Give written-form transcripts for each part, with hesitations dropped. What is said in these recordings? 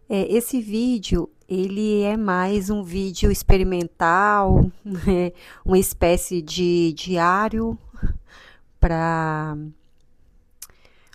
Esse vídeo, ele é mais um vídeo experimental, né? Uma espécie de diário para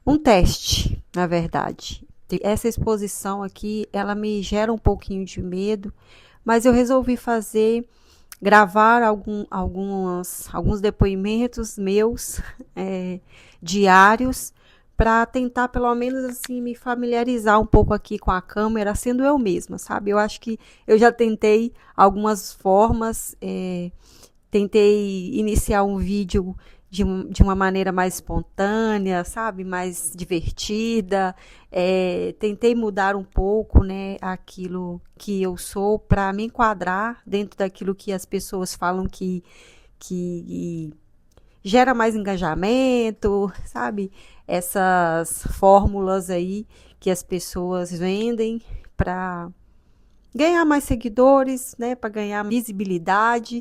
um teste, na verdade. Essa exposição aqui, ela me gera um pouquinho de medo, mas eu resolvi gravar alguns depoimentos meus, diários, para tentar pelo menos assim me familiarizar um pouco aqui com a câmera, sendo eu mesma, sabe? Eu acho que eu já tentei algumas formas, tentei iniciar um vídeo de uma maneira mais espontânea, sabe? Mais divertida. Tentei mudar um pouco, né, aquilo que eu sou para me enquadrar dentro daquilo que as pessoas falam que gera mais engajamento, sabe? Essas fórmulas aí que as pessoas vendem para ganhar mais seguidores, né, para ganhar visibilidade.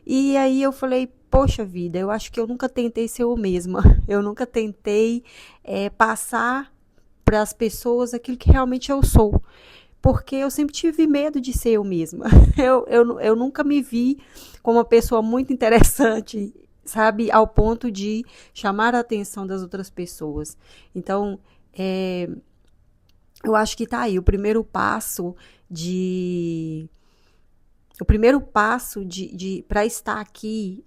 E aí eu falei, poxa vida, eu acho que eu nunca tentei ser eu mesma. Eu nunca tentei passar para as pessoas aquilo que realmente eu sou. Porque eu sempre tive medo de ser eu mesma. Eu nunca me vi como uma pessoa muito interessante, sabe? Ao ponto de chamar a atenção das outras pessoas. Então, eu acho que tá aí o primeiro passo de para estar aqui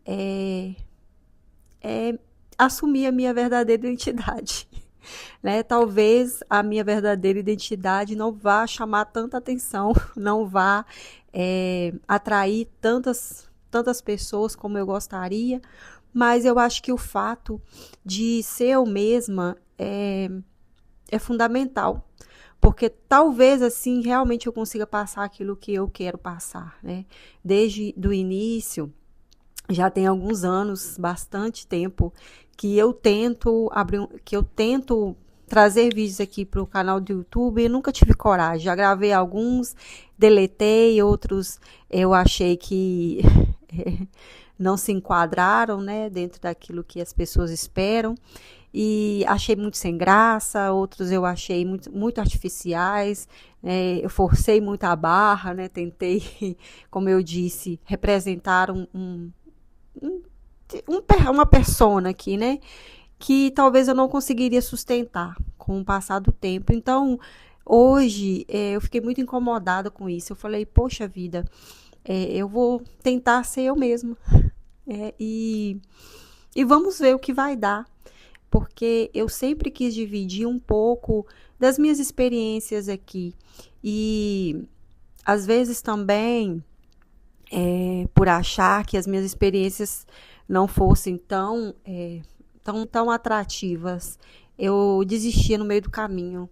é assumir a minha verdadeira identidade. Né? Talvez a minha verdadeira identidade não vá chamar tanta atenção, não vá atrair tantas pessoas como eu gostaria, mas eu acho que o fato de ser eu mesma é fundamental, porque talvez assim realmente eu consiga passar aquilo que eu quero passar, né? Desde do início, já tem alguns anos, bastante tempo, que eu tento trazer vídeos aqui para o canal do YouTube e nunca tive coragem. Já gravei alguns, deletei, outros eu achei que não se enquadraram, né, dentro daquilo que as pessoas esperam. E achei muito sem graça, outros eu achei muito artificiais, eu forcei muito a barra, né, tentei, como eu disse, representar uma persona aqui, né? Que talvez eu não conseguiria sustentar com o passar do tempo. Então, hoje, eu fiquei muito incomodada com isso. Eu falei, poxa vida, eu vou tentar ser eu mesma. É, e, e vamos ver o que vai dar. Porque eu sempre quis dividir um pouco das minhas experiências aqui. E, às vezes, também por achar que as minhas experiências não fossem tão atrativas, eu desistia no meio do caminho.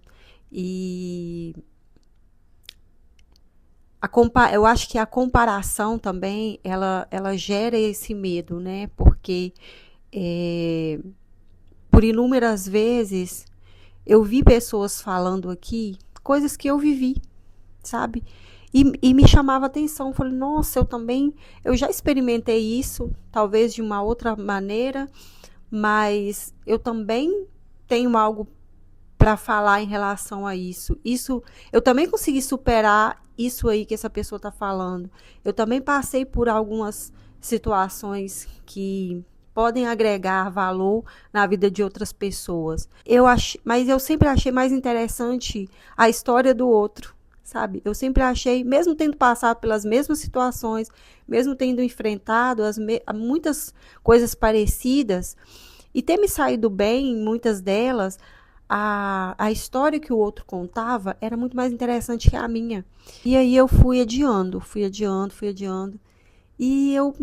E eu acho que a comparação também, ela gera esse medo, né? Porque por inúmeras vezes eu vi pessoas falando aqui coisas que eu vivi, sabe? E me chamava atenção. Eu falei, nossa, eu já experimentei isso, talvez de uma outra maneira, mas eu também tenho algo para falar em relação a isso. Eu também consegui superar isso aí que essa pessoa está falando. Eu também passei por algumas situações que podem agregar valor na vida de outras pessoas. Mas eu sempre achei mais interessante a história do outro, sabe? Eu sempre achei, mesmo tendo passado pelas mesmas situações, mesmo tendo enfrentado muitas coisas parecidas e ter me saído bem em muitas delas, a história que o outro contava era muito mais interessante que a minha. E aí eu fui adiando, fui adiando, fui adiando. E eu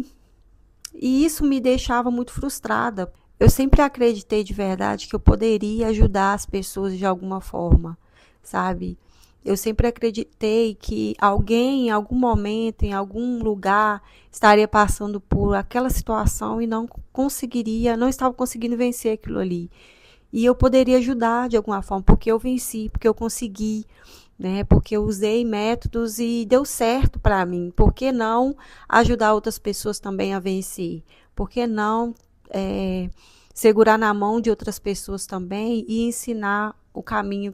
e isso me deixava muito frustrada. Eu sempre acreditei de verdade que eu poderia ajudar as pessoas de alguma forma, sabe? Eu sempre acreditei que alguém, em algum momento, em algum lugar, estaria passando por aquela situação e não estava conseguindo vencer aquilo ali. E eu poderia ajudar de alguma forma, porque eu venci, porque eu consegui, né? Porque eu usei métodos e deu certo para mim. Por que não ajudar outras pessoas também a vencer? Por que não segurar na mão de outras pessoas também e ensinar o caminho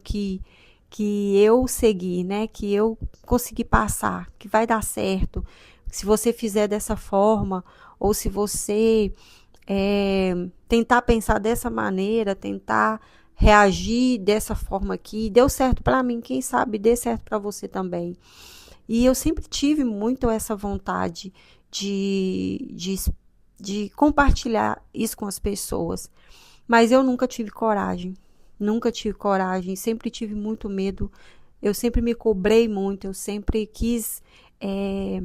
que eu segui, né? Que eu consegui passar, que vai dar certo. Se você fizer dessa forma, ou se você tentar pensar dessa maneira, tentar reagir dessa forma aqui, deu certo para mim, quem sabe dê certo para você também. E eu sempre tive muito essa vontade de, de, de compartilhar isso com as pessoas, mas eu nunca tive coragem. Nunca tive coragem, sempre tive muito medo, eu sempre me cobrei muito, eu sempre quis. É,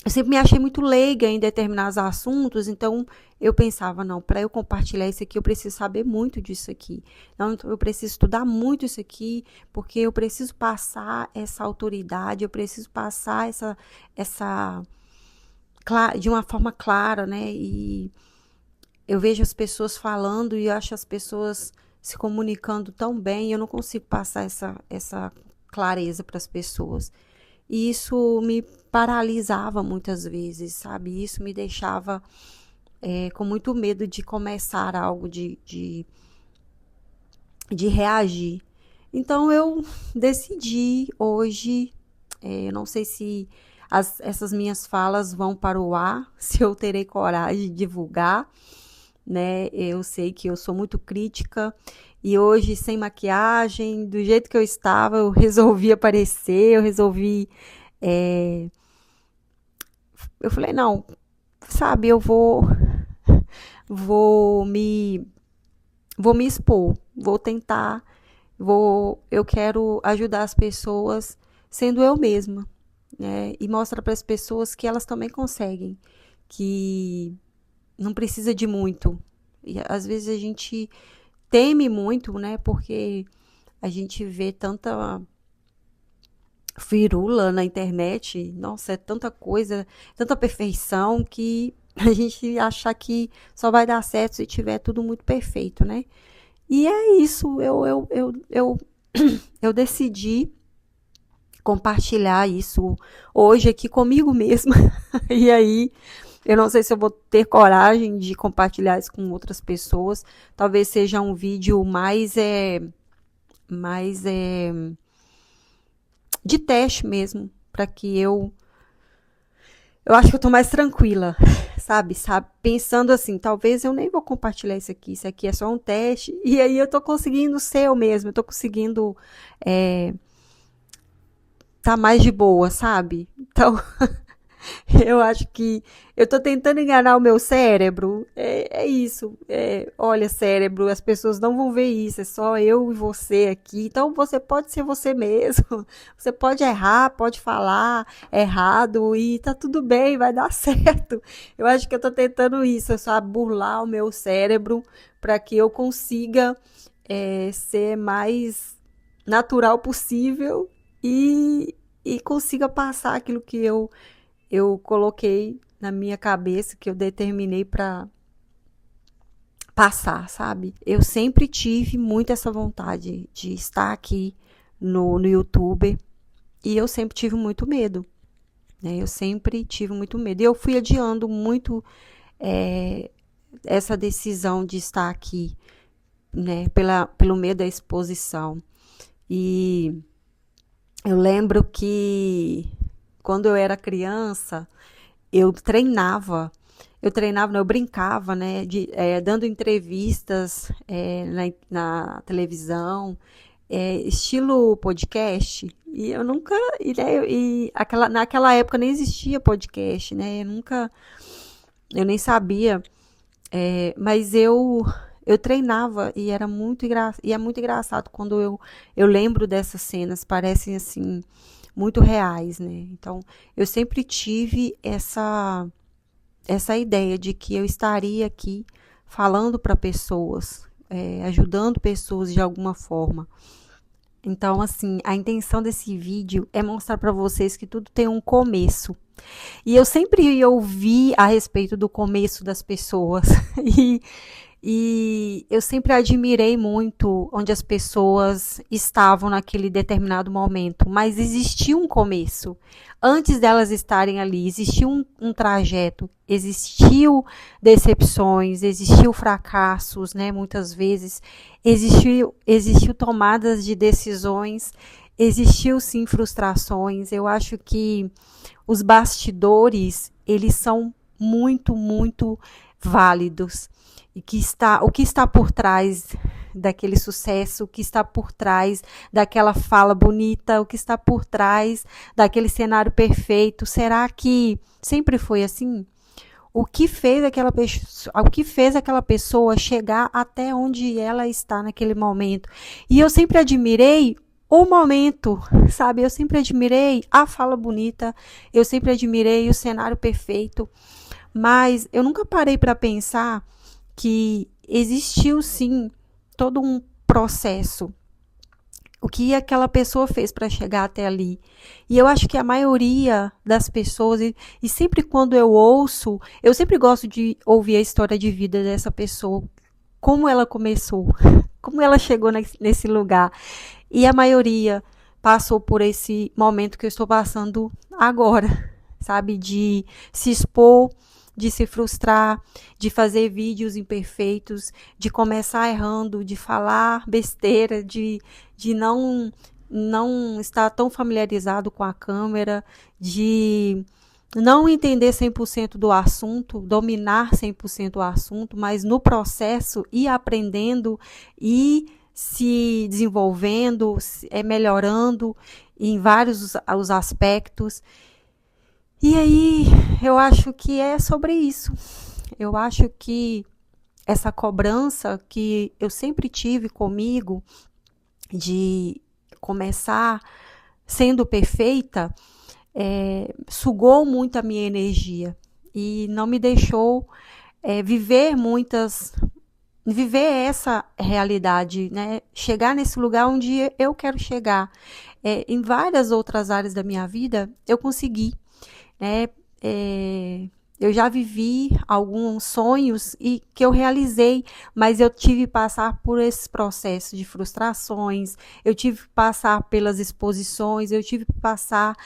eu sempre me achei muito leiga em determinados assuntos, então eu pensava, não, para eu compartilhar isso aqui, eu preciso saber muito disso aqui. Não, então eu preciso estudar muito isso aqui, porque eu preciso passar essa autoridade, eu preciso passar essa de uma forma clara, né? E eu vejo as pessoas falando e eu acho as pessoas se comunicando tão bem, eu não consigo passar essa clareza para as pessoas. E isso me paralisava muitas vezes, sabe? Isso me deixava com muito medo de começar algo, de reagir. Então eu decidi hoje, eu não sei se essas minhas falas vão para o ar, se eu terei coragem de divulgar, né? Eu sei que eu sou muito crítica e hoje sem maquiagem, do jeito que eu estava, eu resolvi aparecer, eu resolvi eu falei, não, sabe, eu vou me vou me expor, vou tentar, eu quero ajudar as pessoas sendo eu mesma, né? E mostrar para as pessoas que elas também conseguem, que não precisa de muito. E às vezes a gente teme muito, né? Porque a gente vê tanta firula na internet, nossa, é tanta coisa, tanta perfeição que a gente acha que só vai dar certo se tiver tudo muito perfeito, né? E é isso, eu decidi compartilhar isso hoje aqui comigo mesma. E aí, eu não sei se eu vou ter coragem de compartilhar isso com outras pessoas. Talvez seja um vídeo mais de teste mesmo, para que eu acho que eu tô mais tranquila, sabe? Pensando assim, talvez eu nem vou compartilhar isso aqui é só um teste, e aí eu tô conseguindo ser eu mesma, eu tô conseguindo tá mais de boa, sabe? Então, eu acho que eu tô tentando enganar o meu cérebro. É isso. Olha, cérebro, as pessoas não vão ver isso. É só eu e você aqui. Então você pode ser você mesmo. Você pode errar, pode falar errado e tá tudo bem, vai dar certo. Eu acho que eu tô tentando isso, sabe? Burlar o meu cérebro para que eu consiga ser mais natural possível e consiga passar aquilo que eu coloquei na minha cabeça, que eu determinei para passar, sabe? Eu sempre tive muito essa vontade de estar aqui no YouTube e eu sempre tive muito medo, né? Eu sempre tive muito medo. E eu fui adiando muito essa decisão de estar aqui, né? Pelo medo da exposição. E eu lembro que quando eu era criança, eu treinava, não, eu brincava, né, dando entrevistas na televisão, estilo podcast, e eu nunca, naquela época nem existia podcast, né, eu nem sabia, mas eu treinava e e é muito engraçado quando eu lembro dessas cenas, parecem assim muito reais, né? Então, eu sempre tive essa ideia de que eu estaria aqui falando para pessoas, ajudando pessoas de alguma forma. Então, assim, a intenção desse vídeo é mostrar para vocês que tudo tem um começo. E eu sempre ouvi a respeito do começo das pessoas. E, e eu sempre admirei muito onde as pessoas estavam naquele determinado momento. Mas existia um começo. Antes delas estarem ali, existia um trajeto. Existiu decepções, existiu fracassos, né? Muitas vezes. Existiu tomadas de decisões. Existiu sim frustrações. Eu acho que os bastidores, eles são muito, muito válidos. E o que está por trás daquele sucesso, o que está por trás daquela fala bonita, o que está por trás daquele cenário perfeito. Será que sempre foi assim? O que fez aquela pessoa chegar até onde ela está naquele momento? E eu sempre admirei o momento, sabe? Eu sempre admirei a fala bonita, eu sempre admirei o cenário perfeito, mas eu nunca parei para pensar que existiu sim todo um processo. O que aquela pessoa fez para chegar até ali. E eu acho que a maioria das pessoas, e sempre quando eu ouço, eu sempre gosto de ouvir a história de vida dessa pessoa, como ela começou, como ela chegou nesse lugar. E a maioria passou por esse momento que eu estou passando agora, sabe? De se expor, de se frustrar, de fazer vídeos imperfeitos, de começar errando, de falar besteira, de não estar tão familiarizado com a câmera, de não entender 100% do assunto, dominar 100% o assunto, mas no processo ir aprendendo e se desenvolvendo, melhorando em vários os aspectos. E aí, eu acho que é sobre isso. Eu acho que essa cobrança que eu sempre tive comigo de começar sendo perfeita, sugou muito a minha energia e não me deixou viver essa realidade, né? Chegar nesse lugar onde eu quero chegar. Em várias outras áreas da minha vida, eu consegui, né? Eu já vivi alguns sonhos e que eu realizei, mas eu tive que passar por esse processo de frustrações, eu tive que passar pelas exposições, eu tive que passar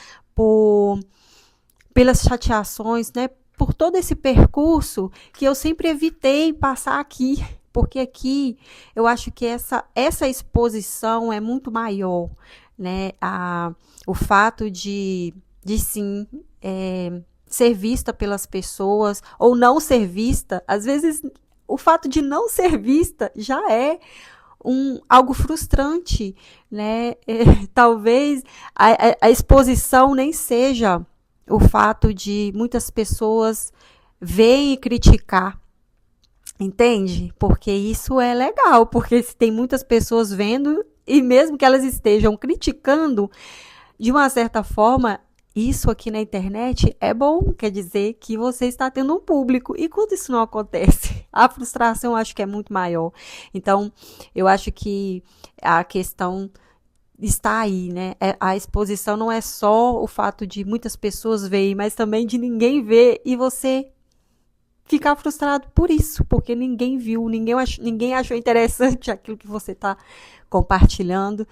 pelas chateações, né? Por todo esse percurso que eu sempre evitei passar aqui, porque aqui eu acho que essa exposição é muito maior, né? O fato de sim, ser vista pelas pessoas ou não ser vista, às vezes o fato de não ser vista já é algo frustrante, né? Talvez a exposição nem seja o fato de muitas pessoas verem e criticar, entende? Porque isso é legal, porque se tem muitas pessoas vendo e mesmo que elas estejam criticando, de uma certa forma, isso aqui na internet é bom, quer dizer que você está tendo um público. E quando isso não acontece, a frustração eu acho que é muito maior. Então, eu acho que a questão está aí, né? A exposição não é só o fato de muitas pessoas verem, mas também de ninguém ver e você ficar frustrado por isso, porque ninguém viu, ninguém achou interessante aquilo que você está compartilhando.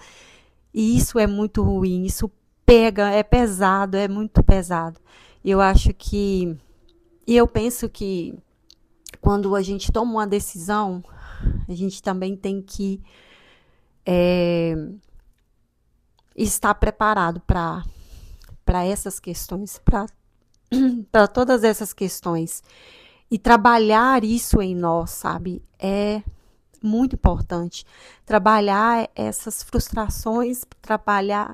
E isso é muito ruim, isso pega, é pesado, é muito pesado. Eu acho que, e eu penso que quando a gente toma uma decisão, a gente também tem que estar preparado para essas questões, para todas essas questões. E trabalhar isso em nós, sabe? É muito importante. Trabalhar essas frustrações,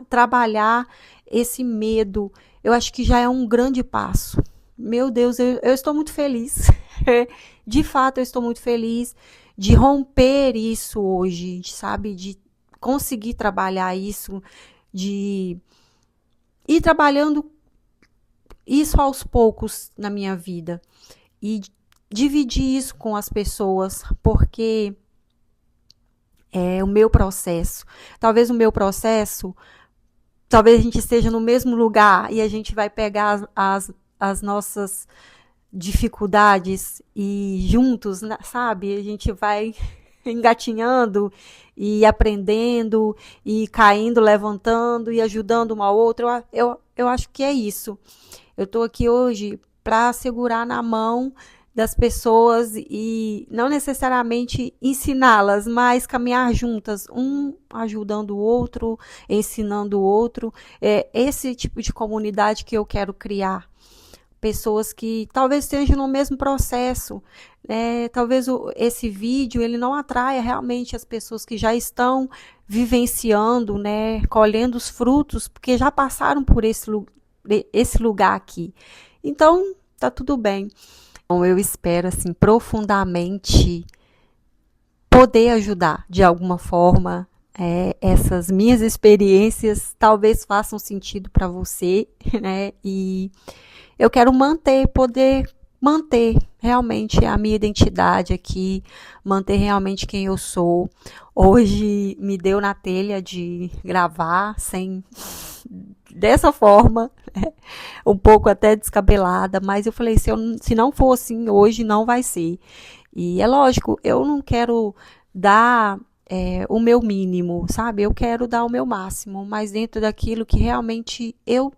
trabalhar esse medo. Eu acho que já é um grande passo. Meu Deus, eu estou muito feliz. De fato, eu estou muito feliz de romper isso hoje, sabe? De conseguir trabalhar isso, de ir trabalhando isso aos poucos na minha vida. E dividir isso com as pessoas, porque é o meu processo. Talvez o meu processo, talvez a gente esteja no mesmo lugar e a gente vai pegar as nossas dificuldades e juntos, sabe? A gente vai engatinhando e aprendendo e caindo, levantando e ajudando uma outra. Eu acho que é isso. Eu estou aqui hoje para segurar na mão das pessoas e não necessariamente ensiná-las, mas caminhar juntas, um ajudando o outro, ensinando o outro. É esse tipo de comunidade que eu quero criar. Pessoas que talvez estejam no mesmo processo. Talvez esse vídeo ele não atraia realmente as pessoas que já estão vivenciando, né, colhendo os frutos, porque já passaram por esse lugar aqui. Então, tá tudo bem. Então, eu espero, assim, profundamente poder ajudar de alguma forma. Essas minhas experiências talvez façam sentido para você, né? E eu quero poder manter realmente a minha identidade aqui, manter realmente quem eu sou. Hoje me deu na telha de gravar dessa forma, né? Um pouco até descabelada, mas eu falei, se não for assim hoje, não vai ser. E é lógico, eu não quero dar o meu mínimo, sabe? Eu quero dar o meu máximo, mas dentro daquilo que realmente eu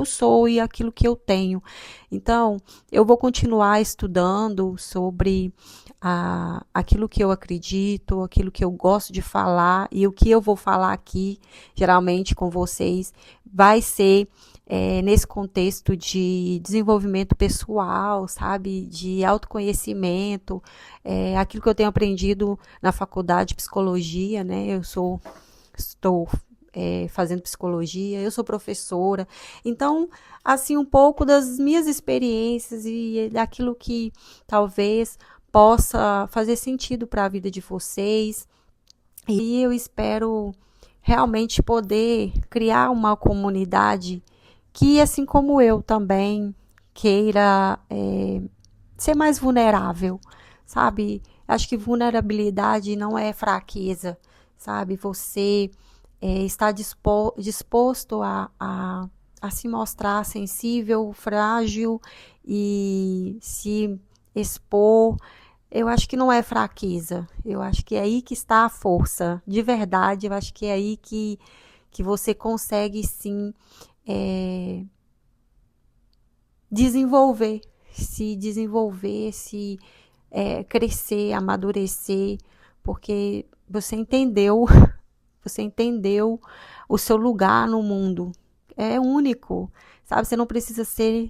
sou e aquilo que eu tenho. Então, eu vou continuar estudando sobre aquilo que eu acredito, aquilo que eu gosto de falar, e o que eu vou falar aqui, geralmente com vocês, vai ser nesse contexto de desenvolvimento pessoal, sabe? De autoconhecimento, aquilo que eu tenho aprendido na faculdade de psicologia, né? Estou fazendo psicologia, eu sou professora, então, assim, um pouco das minhas experiências e daquilo que talvez possa fazer sentido para a vida de vocês, e eu espero realmente poder criar uma comunidade que, assim como eu também, queira ser mais vulnerável, sabe? Acho que vulnerabilidade não é fraqueza, sabe? Você está disposto a se mostrar sensível, frágil e se expor. Eu acho que não é fraqueza. Eu acho que é aí que está a força. De verdade, eu acho que é aí que você consegue, sim, desenvolver, crescer, amadurecer, porque você entendeu o seu lugar no mundo. É único, sabe? Você não precisa ser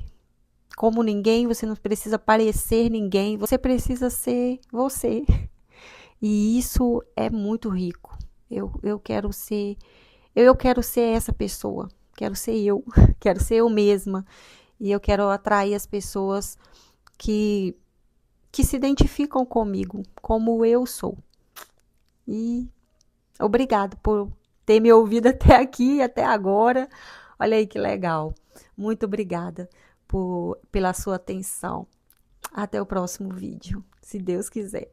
como ninguém, você não precisa parecer ninguém, você precisa ser você. E isso é muito rico. Eu quero ser essa pessoa. Quero ser eu. Quero ser eu mesma. E eu quero atrair as pessoas que se identificam comigo, como eu sou. E obrigado por ter me ouvido até aqui, até agora. Olha aí que legal. Muito obrigada pela sua atenção. Até o próximo vídeo, se Deus quiser.